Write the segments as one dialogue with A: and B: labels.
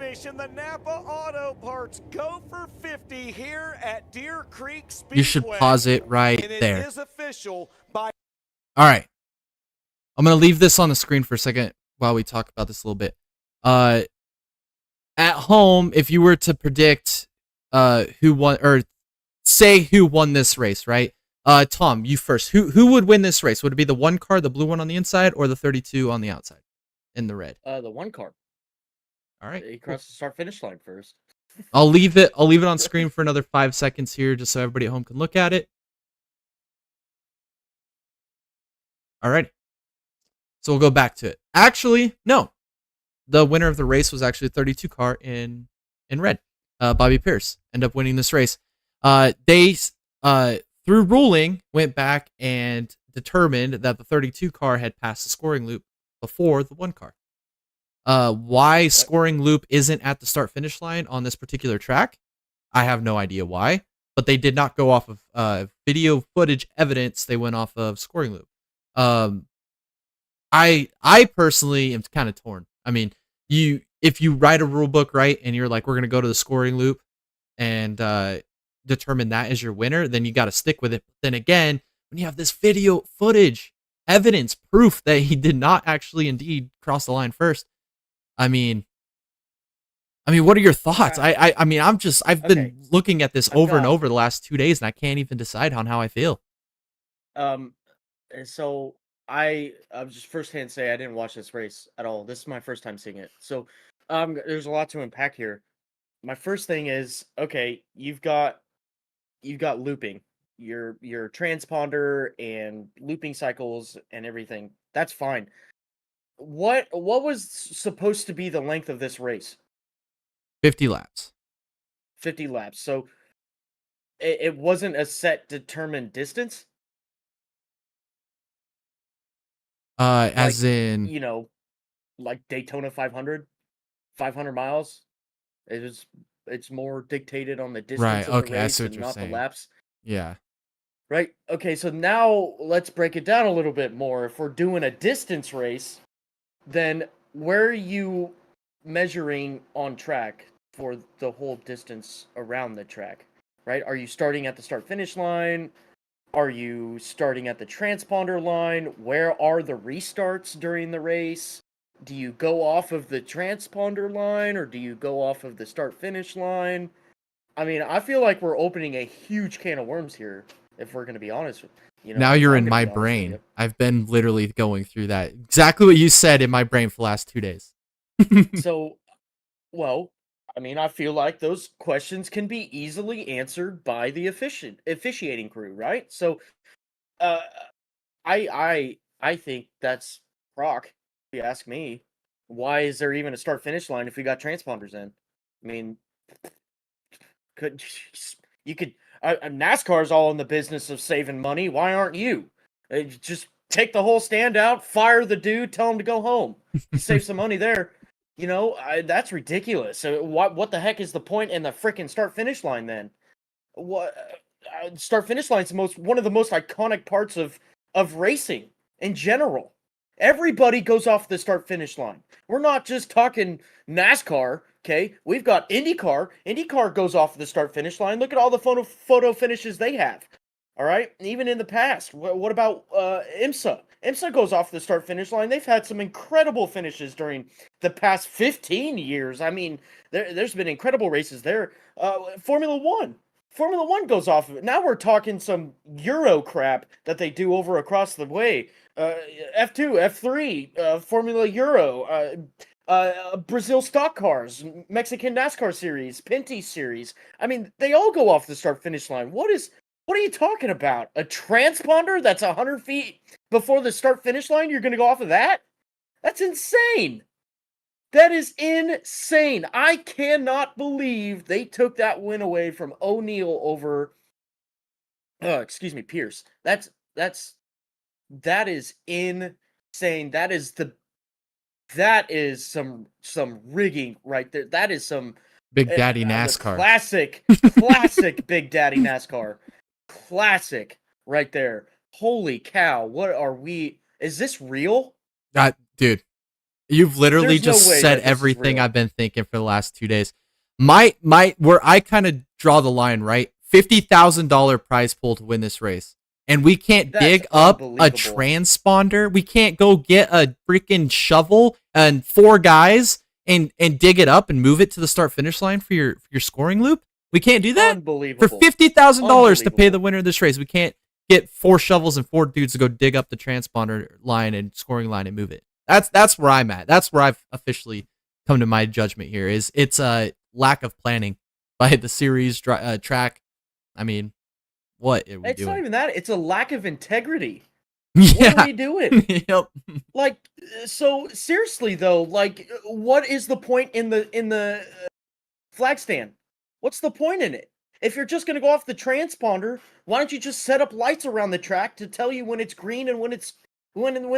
A: information, the Napa Auto Parts Gopher 50 here at Deer Creek Speedway.
B: You should pause it right
A: and it
B: there.
A: is official by.
B: All right. I'm going to leave this on the screen for a second while we talk about this a little bit. At home, if you were to predict who won, or say who won this race, right? Tom, you first. Who would win this race? Would it be the one car, the blue one on the inside, or the 32 on the outside in the red?
C: The one car.
B: All right.
C: He crossed the start finish line first.
B: I'll leave it on screen for another 5 seconds here, just so everybody at home can look at it. All right. So we'll go back to it. Actually, no. The winner of the race was actually the 32 car in red. Bobby Pierce ended up winning this race. They through ruling went back and determined that the 32 car had passed the scoring loop before the one car. Why scoring loop isn't at the start finish line on this particular track, I have no idea why. But they did not go off of video footage evidence. They went off of scoring loop. I personally am kind of torn. I mean, if you write a rule book, right, and you're like, we're gonna go to the scoring loop and determine that as your winner, then you got to stick with it. But then again, when you have this video footage, evidence, proof that he did not actually indeed cross the line first, I mean, what are your thoughts? I've been looking at this over and over the last 2 days, and I can't even decide on how I feel.
C: So I just firsthand say I didn't watch this race at all. This is my first time seeing it. So there's a lot to unpack here. My first thing is, okay, you've got looping, your transponder and looping cycles and everything. That's fine. What was supposed to be the length of this race?
B: 50 laps.
C: 50 laps. So it wasn't a set determined distance?
B: As in,
C: you know, like Daytona 500 miles. It's more dictated on the distance of the race and not the laps.
B: Yeah.
C: Right. Okay, so now let's break it down a little bit more. If we're doing a distance race, then where are you measuring on track for the whole distance around the track? Right? Are you starting at the start finish line? Are you starting at the transponder line? Where are the restarts during the race? Do you go off of the transponder line or do you go off of the start-finish line? I mean, I feel like we're opening a huge can of worms here, if we're going to be honest with you.
B: Now you're in my brain. I've been literally going through that. Exactly what you said in my brain for the last 2 days.
C: So, well, I mean, I feel like those questions can be easily answered by the officiating crew, right? So, I think that's rock. If you ask me, why is there even a start-finish line if we got transponders in? I mean, NASCAR's all in the business of saving money. Why aren't you? Just take the whole stand out, fire the dude, tell him to go home. Save some money there. You know, that's ridiculous. So what the heck is the point in the freaking start-finish line then? What start-finish line is one of the most iconic parts of racing in general. Everybody goes off the start-finish line. We're not just talking NASCAR, okay? We've got IndyCar. IndyCar goes off the start-finish line. Look at all the photo finishes they have, all right? Even in the past. What about IMSA? IMSA goes off the start-finish line. They've had some incredible finishes during the past 15 years. I mean, there's been incredible races there. Formula One goes off of it. Now we're talking some Euro crap that they do over across the way. F2, F3, Formula Euro, Brazil stock cars, Mexican NASCAR series, Pinty series. I mean, they all go off the start-finish line. What are you talking about? A transponder that's 100 feet before the start-finish line? You're going to go off of that? That's insane. That is insane. I cannot believe they took that win away from O'Neal over Pierce. That is insane. That is some rigging right there. That is some
B: Big Daddy NASCAR.
C: Classic Big Daddy NASCAR. Classic right there. Holy cow. What are we? Is this real?
B: Dude, You've literally
C: There's no
B: just
C: way
B: said
C: that this is
B: everything
C: real.
B: I've been thinking for the last 2 days. My where I kind of draw the line, right? $50,000 prize pool to win this race. And we can't
C: That's
B: dig up a
C: unbelievable.
B: transponder. We can't go get a freaking shovel and 4 guys and dig it up and move it to the start finish line for your scoring loop. We can't do that.
C: Unbelievable.
B: For $50,000 to pay the
C: Unbelievable.
B: winner of this race, we can't get 4 shovels and 4 dudes to go dig up the transponder line and scoring line and move it. That's where I'm at. That's where I've officially come to my judgment here. Is it's a lack of planning by the series track. I mean, what are we
C: It's not
B: doing?
C: even that. It's a lack of integrity.
B: Yeah.
C: What are we doing?
B: Yep.
C: Like, so seriously though, like, what is the point in the flag stand? What's the point in it? If you're just gonna go off the transponder, why don't you just set up lights around the track to tell you when it's green and when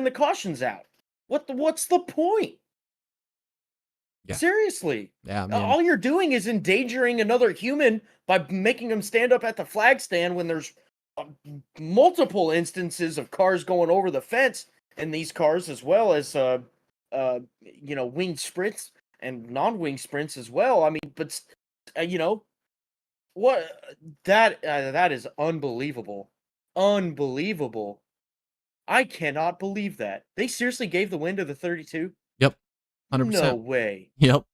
C: the caution's out? What's the point?
B: Yeah.
C: Seriously.
B: Yeah, man.
C: All you're doing is endangering another human by making them stand up at the flag stand when there's multiple instances of cars going over the fence in these cars, as well as winged sprints and non-winged sprints as well. I mean, but what that is unbelievable. Unbelievable. I cannot believe that. They seriously gave the win to the 32?
B: Yep. 100%.
C: No way.
B: Yep.